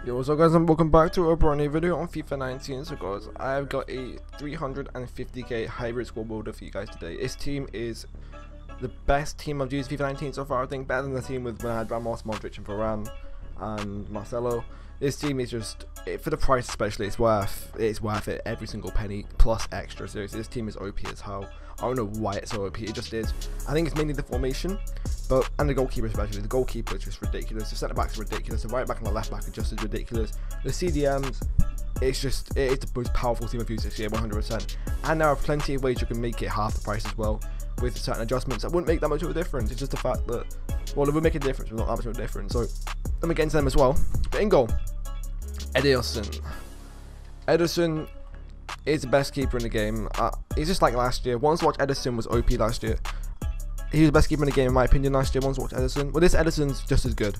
Yo, what's up guys, and welcome back to a brand new video on FIFA 19. So guys, I've got a 350k hybrid squad builder for you guys today. This team is the best team I've used FIFA 19 so far. I think better than the team with when I had Ramos, Modric and Varane and Marcelo. This team is just, for the price especially, it's worth it every single penny plus extra. Seriously, this team is OP as hell. I don't know why it's so OP, it just is. I think it's mainly the formation, and the goalkeeper especially. The goalkeeper is just ridiculous. The centre backs are ridiculous. The right back and the left back are just as ridiculous. The CDMs, it's the most powerful team I've used this year, 100%. And there are plenty of ways you can make it half the price as well, with certain adjustments that wouldn't make that much of a difference. It's just the fact that, well, it would make a difference, but not that much of a difference. So let me get into them as well. But in goal, Ederson is the best keeper in the game. He's just like last year. Once watch Ederson was OP last year. He was the best keeper in the game in my opinion last year. Once watch Ederson. Well, this Ederson's just as good,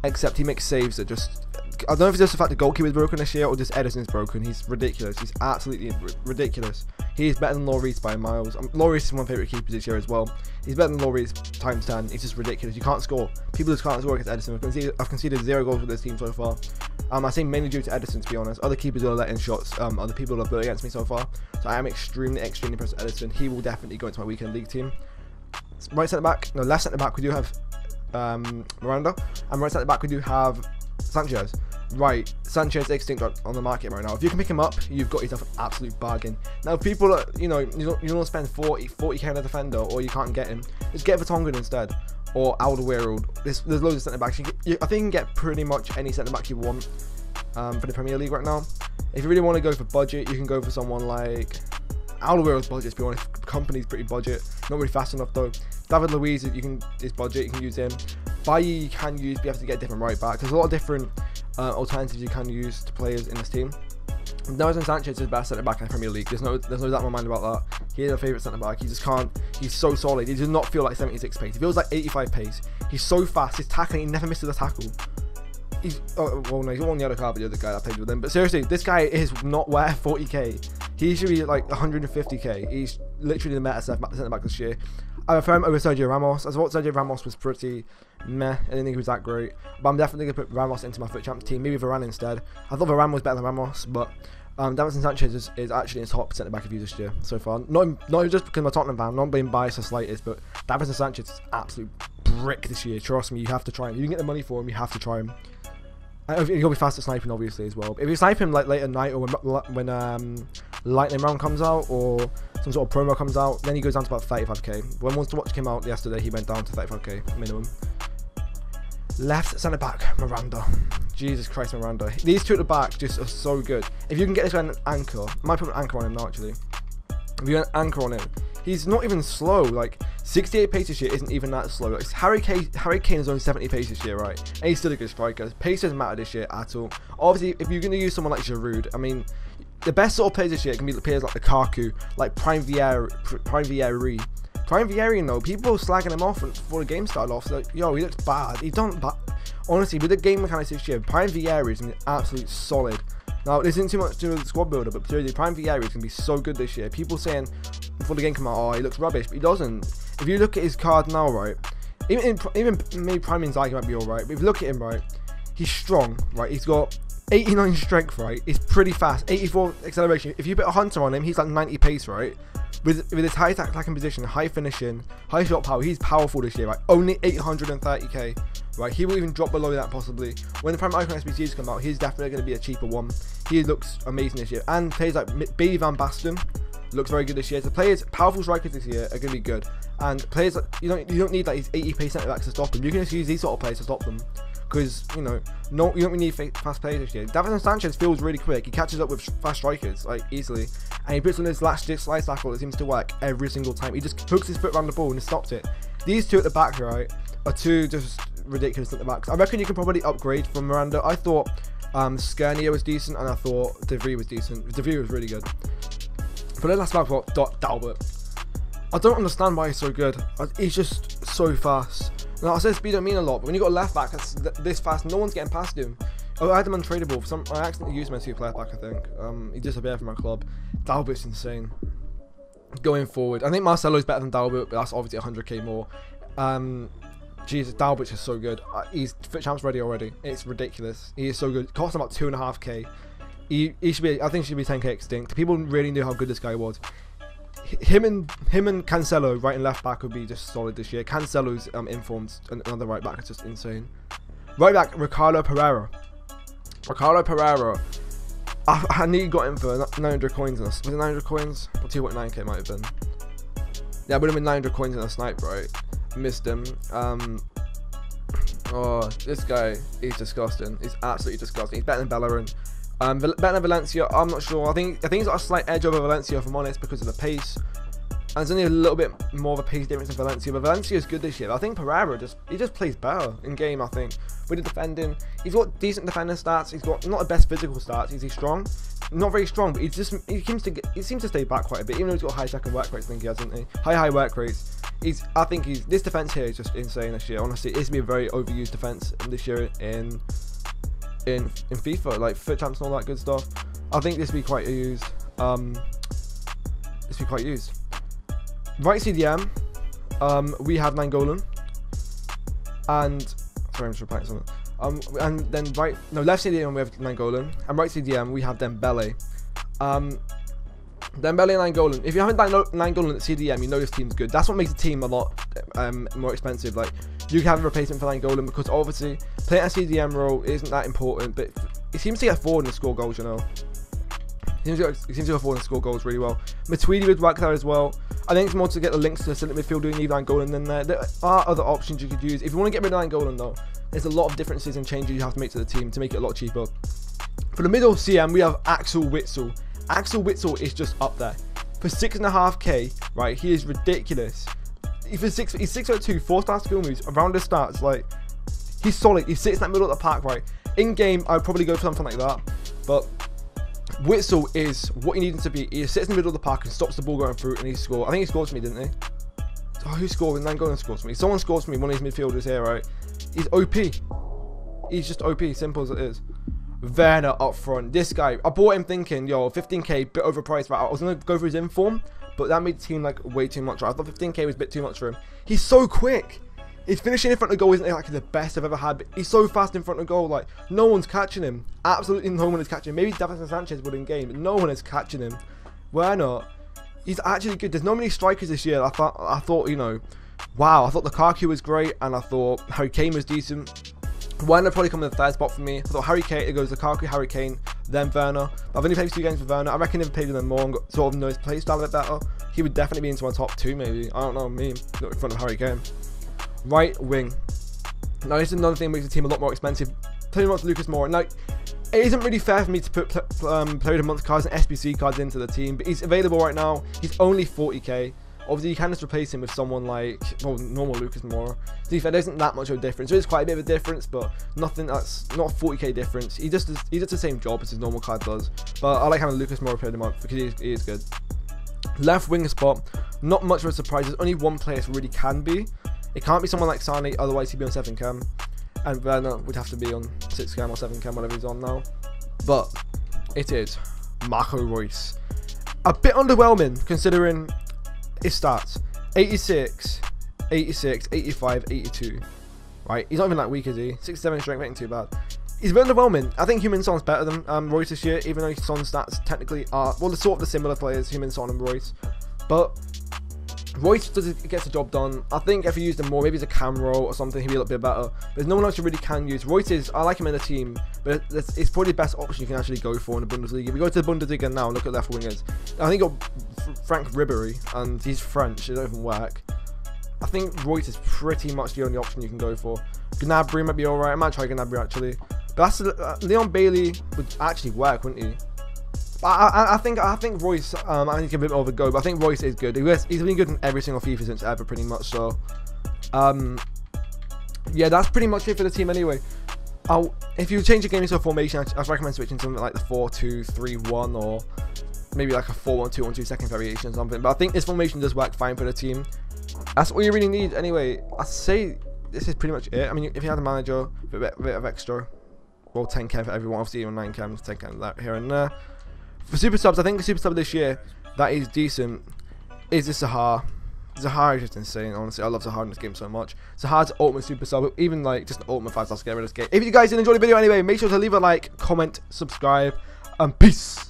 except he makes saves that just, I don't know if it's just the fact the goalkeeper is broken this year or just Ederson's broken. He's ridiculous. He's absolutely ridiculous. He's better than Lloris by miles. Lloris is one of my favourite keepers this year as well. He's better than Lloris times 10. He's just ridiculous. You can't score. People just can't score against Ederson. I've conceded 0 goals with this team so far. I think mainly due to Ederson, to be honest. Other keepers will let in shots. Other people have built against me so far. So I am extremely impressed with Ederson. He will definitely go into my weekend league team. Right centre back, no, left centre back we do have Miranda, and right centre back we do have Sanchez. Right, Sanchez extinct on the market right now. If you can pick him up, you've got yourself an absolute bargain. Now, if people are, you don't spend 40k on a defender, or you can't get him, just get Vertonghen instead, or Alderweireld. There's loads of centre backs. I think you can get pretty much any centre back you want for the Premier League right now. If you really want to go for budget, you can go for someone like Alderweireld's budget. To be honest, company's pretty budget, not really fast enough though. David Luiz, is budget, you can use him. Bailly you can use, but you have to get a different right back. There's a lot of different alternatives you can use to players in this team. Nelson Sanchez is the best centre back in the Premier League. There's no doubt in my mind about that. He is a favourite centre back. He just can't. He's so solid. He does not feel like 76 pace. He feels like 85 pace. He's so fast. His tackling, he never misses a tackle. He's well, no, he's on the other card, but the other guy that played with him. But seriously, this guy is not worth 40k. He should be like 150k. He's literally the meta centre back this year. I prefer him over Sergio Ramos. I thought Sergio Ramos was pretty meh. I didn't think he was that great. But I'm definitely going to put Ramos into my FUT Champs team. Maybe Varane instead. I thought Varane was better than Ramos, but Davinson Sanchez is actually his top centre back of you this year so far. Not just because I'm a Tottenham fan, not being biased the slightest, but Davinson Sanchez is absolute brick this year. Trust me, you have to try him. You can get the money for him, you have to try him. You'll be fast at sniping, obviously, as well. If you snipe him like late at night, or when Lightning Round comes out, or some sort of promo comes out, then he goes down to about 35k. When Monster Watch came out yesterday, he went down to 35k minimum. Left centre back, Miranda. Jesus Christ, Miranda. These two at the back just are so good. If you can get this guy an anchor, I might put an anchor on him now actually. If you get an anchor on him, he's not even slow. Like 68 pace this year isn't even that slow. Like Harry Kane is only 70 pace this year, right? And he's still a good striker. Pace doesn't matter this year at all. Obviously, if you're going to use someone like Giroud, I mean, the best sort of players this year can be players like Lukaku, like Prime Vieri, though, people are slagging him off before the game started off. So like, yo, he looks bad. He don't. But honestly, with the game mechanics this year, Prime Vieri is absolutely solid. Now, this isn't too much to do with the squad builder, but seriously, Prime Vieri is going to be so good this year. People saying before the game came out, oh, he looks rubbish, but he doesn't. If you look at his card now, right, even maybe Prime Inzaghi might be alright, but if you look at him, right, he's strong, right, he's got 89 strength, right, he's pretty fast, 84 acceleration. If you put a Hunter on him, he's like 90 pace, right, with his high attacking position, high finishing, high shot power, he's powerful this year, right, only 830k, right, he will even drop below that possibly. When the Prime Icon SBCs come out, he's definitely going to be a cheaper one. He looks amazing this year, and players like Bailey Van Basten looks very good this year. So players, powerful strikers this year are going to be good, and players like, you don't need like these 80 pace centre backs to stop them. You can just use these sort of players to stop them, because you don't really need fast players this year. Davinson Sanchez feels really quick. He catches up with fast strikers like easily, and he puts on his last slide tackle that seems to work every single time. He just hooks his foot around the ball and stops it. These two at the back, right, are two just ridiculous at the backs. I reckon you can probably upgrade from Miranda. I thought Skirnia was decent, and I thought De Vrij was decent. De Vrij was really good. For the last back, what, Dalbert. I don't understand why he's so good. He's just so fast. Now, I said speed don't mean a lot, but when you got a left back that's this fast, no one's getting past him. Oh, I had him untradeable. I accidentally used him as 2-player back, I think. He disappeared from my club. Dalbert's insane. Going forward, I think Marcelo's better than Dalbert, but that's obviously 100k more. Jesus, Dalbridge is so good. He's FUT Champs ready already. It's ridiculous. He is so good. Cost him about 2.5k. He should be. I think he should be 10k extinct. People really knew how good this guy was. Him and Cancelo, right and left back, would be just solid this year. Cancelo's informed another right back. It's just insane. Right back, Ricardo Pereira. Ricardo Pereira. I knew he got him for 900 coins. Was it 900 coins? Or 2.9k might have been. Yeah, it would have been 900 coins in a snipe, right? Missed him. Oh, this guy, he's disgusting. He's absolutely disgusting. He's better than Bellerin. Better than Valencia, I'm not sure. I think he's got a slight edge over Valencia, if I'm honest, because of the pace. And there's only a little bit more of a pace difference than Valencia, but Valencia is good this year. I think Pereira just plays better in game. I think with the defending, he's got decent defending stats. He's got not the best physical stats. Is he strong? Not very strong, but he seems to stay back quite a bit, even though he's got high second work rates. I think he has, hasn't he? High work rates. I think this defense here is just insane this year. Honestly, it's gonna be a very overused defense this year in FIFA, like FUT Champs and all that good stuff. I think this will be quite used. This will be quite used. Right CDM, we have Nainggolan, and sorry, I'm just repeating something. And then left CDM we have Nainggolan, and right CDM we have Dembele. Dembele and Nainggolan. If you haven't done Nainggolan at CDM, you know this team's good. That's what makes the team a lot more expensive. Like, you can have a replacement for Nainggolan, because obviously playing a CDM role isn't that important, but he seems to get forward and score goals, you know. He seems to go forward and score goals really well. Matuidi would work there as well. I think it's more to get the links to the centre midfield doing either Nainggolan than there. There are other options you could use. If you want to get rid of Nainggolan though, there's a lot of differences and changes you have to make to the team to make it a lot cheaper. For the middle CM, we have Axel Witsel. Axel Witsel is just up there. For 6.5k, right, he is ridiculous. He's 6'2", 4-star skill moves, around his stats, like, he's solid. He sits in that middle of the pack, right. In game, I would probably go for something like that, but Witsel is what he needs to be. He sits in the middle of the park and stops the ball going through, and he scores. I think he scored for me, didn't he? Oh, who scored? Nainggolan scores for me. Someone scores for me. One of these midfielders here, right? He's OP. He's just OP. Simple as it is. Werner up front. This guy, I bought him thinking, yo, 15k, bit overpriced. Right? I was gonna go for his inform, but that made the team like way too much. Right? I thought 15k was a bit too much for him. He's so quick. His finishing in front of goal isn't like the best I've ever had, but he's so fast in front of goal. Like, no one's catching him. Absolutely no one is catching him. Maybe Davinson Sanchez would in game, but no one is catching him. Werner, he's actually good. There's no many strikers this year. I thought, you know, wow. I thought Lukaku was great, and I thought Harry Kane was decent. Werner probably come in the third spot for me. I thought Harry Kane, it goes Lukaku, Harry Kane, then Werner. I've only played 2 games with Werner. I reckon if I played with him more and got, sort of know his play style a bit better, he would definitely be into my top 2 maybe. I don't know, me, not in front of Harry Kane. Right wing. Now this is another thing that makes the team a lot more expensive. Pretty much Lucas Moura. Now, it isn't really fair for me to put player of the month cards and SBC cards into the team, but he's available right now. He's only 40k. Obviously, you can just replace him with someone like, well, normal Lucas Moura. To be fair, there isn't that much of a difference. There is quite a bit of a difference, but nothing that's not a 40k difference. He does the same job as his normal card does. But I like having Lucas Moura player of the month because he is good. Left winger spot, not much of a surprise. There's only one player who really can be. It can't be someone like Sane, otherwise he'd be on 7 cam. And Werner would have to be on 6 cam or 7 cam, whatever he's on now. But it is Marco Reus. A bit underwhelming considering his stats. 86, 86, 85, 82. Right? He's not even that weak, is he? 67 strength, ain't too bad. He's a bit underwhelming. I think Heung-min Son's better than Reus this year, even though Son's stats technically are, well, they're sort of the similar players, Heung-min Son and Reus. But Reus gets the job done. I think if he used him more, maybe as a cam role or something, he'd be a little bit better. But there's no one else you really can use. Reus is, I like him in the team, but it's probably the best option you can actually go for in the Bundesliga. If you go to the Bundesliga now and look at left wingers, I think you've got Frank Ribéry, and he's French, it don't even work. I think Reus is pretty much the only option you can go for. Gnabry might be alright. I might try Gnabry actually. But that's Leon Bailey would actually work, wouldn't he? I think Reus, I need to give him a bit more of a go, but I think Reus is good. He's been good in every single FIFA since ever, pretty much. So, yeah, that's pretty much it for the team anyway. If you change the game into a formation, I'd recommend switching to something like the 4-2-3-1 or maybe like a 4-1-2-1-2 second variation or something. But I think this formation does work fine for the team. That's all you really need anyway. I'd say this is pretty much it. I mean, if you had a manager, a bit of extra, well, 10k for everyone, obviously even 9k, 10k that here and there. For super subs, I think the super sub this year that is decent is the Sahar. Zaha is just insane, honestly. I love Zaha in this game so much. Zaha's ultimate super sub, even like just an ultimate 5-star scare in this game. If you guys did enjoy the video anyway, make sure to leave a like, comment, subscribe, and peace.